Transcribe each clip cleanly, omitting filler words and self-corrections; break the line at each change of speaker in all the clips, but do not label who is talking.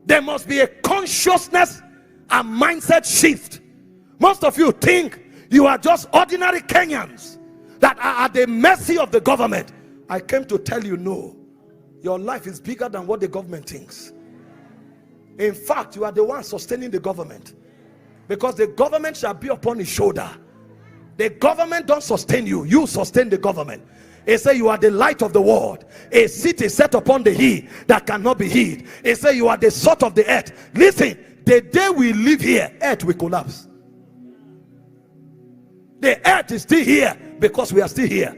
There must be a consciousness and mindset shift. Most of you think you are just ordinary Kenyans that are at the mercy of the government. I came to tell you, no. Your life is bigger than what the government thinks. In fact, you are the one sustaining the government, because the government shall be upon his shoulder. The government don't sustain you, you sustain the government. It says you are the light of the world, a city set upon the hill that cannot be hid. It says you are the salt of the earth. Listen, the day we live here, earth will collapse. The earth is still here because we are still here.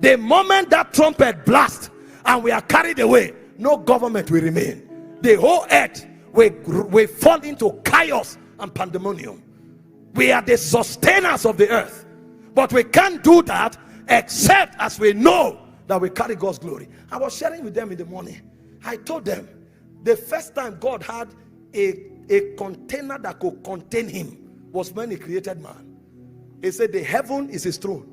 The moment that trumpet blasts and we are carried away, no government will remain. The whole earth will fall into chaos and pandemonium. We are the sustainers of the earth, but we can't do that except as we know that we carry God's glory. I was sharing with them in the morning. I told them the first time God had a container that could contain him was when he created man. He said the heaven is his throne.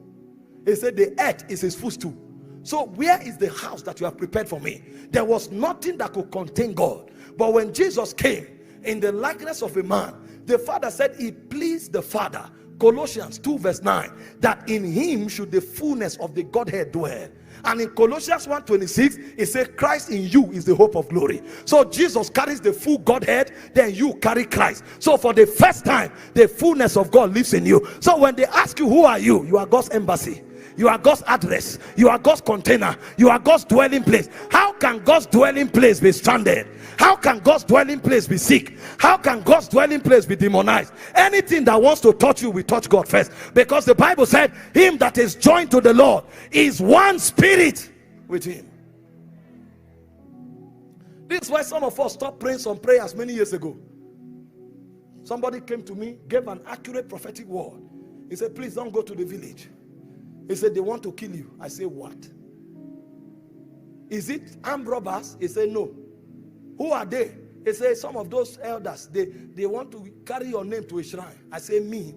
He said the earth is his footstool. So where is the house that you have prepared for me? There was nothing that could contain God. But when Jesus came in the likeness of a man, the Father said it pleased the Father, Colossians 2 verse 9, that in him should the fullness of the Godhead dwell. And in Colossians 1:26, it says Christ in you is the hope of glory. So Jesus carries the full Godhead, then you carry Christ. So for the first time, the fullness of God lives in you. So when they ask you, who are you? You are God's embassy. You are God's address. You are God's container. You are God's dwelling place. How can God's dwelling place be stranded? How can God's dwelling place be sick? How can God's dwelling place be demonized? Anything that wants to touch you will touch God first, because the Bible said him that is joined to the Lord is one spirit with him. This is why some of us stopped praying some prayers many years ago. Somebody came to me, gave an accurate prophetic word. He said, please don't go to the village. He said, they want to kill you. I said, what? Is it armed robbers? He said, no. Who are they? He said, some of those elders, they want to carry your name to a shrine. I say, me?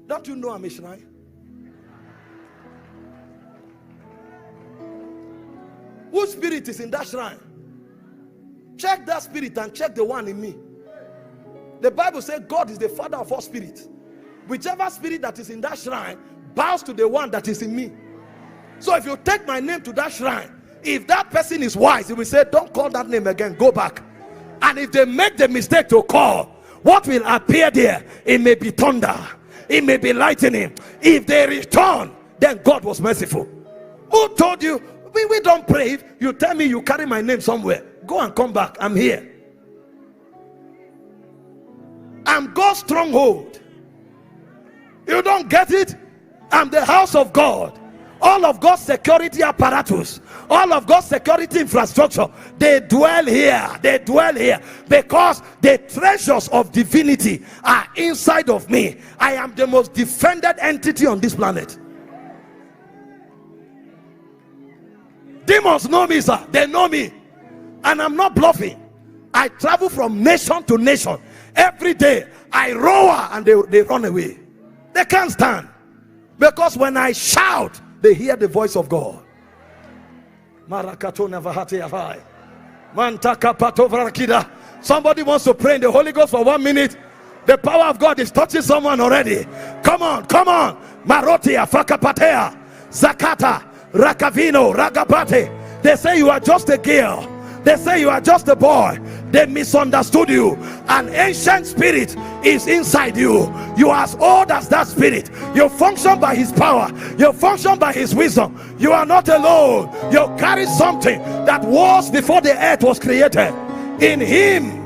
Don't you know I'm a shrine? Whose spirit is in that shrine? Check that spirit and check the one in me. The Bible says God is the father of all spirits. Whichever spirit that is in that shrine bows to the one that is in me. So if you take my name to that shrine, if that person is wise, he will say, don't call that name again, go back. And if they make the mistake to call, what will appear there? It may be thunder, it may be lightning. If they return, then God was merciful. Who told you? We don't pray. If you tell me you carry my name somewhere, go and come back. I'm here. I'm God's stronghold. You don't get it? I'm the house of God. All of God's security apparatus, all of God's security infrastructure, they dwell here. They dwell here because the treasures of divinity are inside of me. I am the most defended entity on this planet. Demons know me, sir. They know me. And I'm not bluffing. I travel from nation to nation. Every day I roar and they run away. They can't stand. Because when I shout, they hear the voice of God. Somebody wants to pray in the Holy Ghost for 1 minute. The power of God is touching someone already. Come on, come on. Marotia, Fakapatea, Zakata, Rakavino, Ragabate. They say you are just a girl. They say you are just a boy. They misunderstood you. An ancient spirit is inside you. You are as old as that spirit. You function by his power. You function by his wisdom. You are not alone. You carry something that was before the earth was created. In him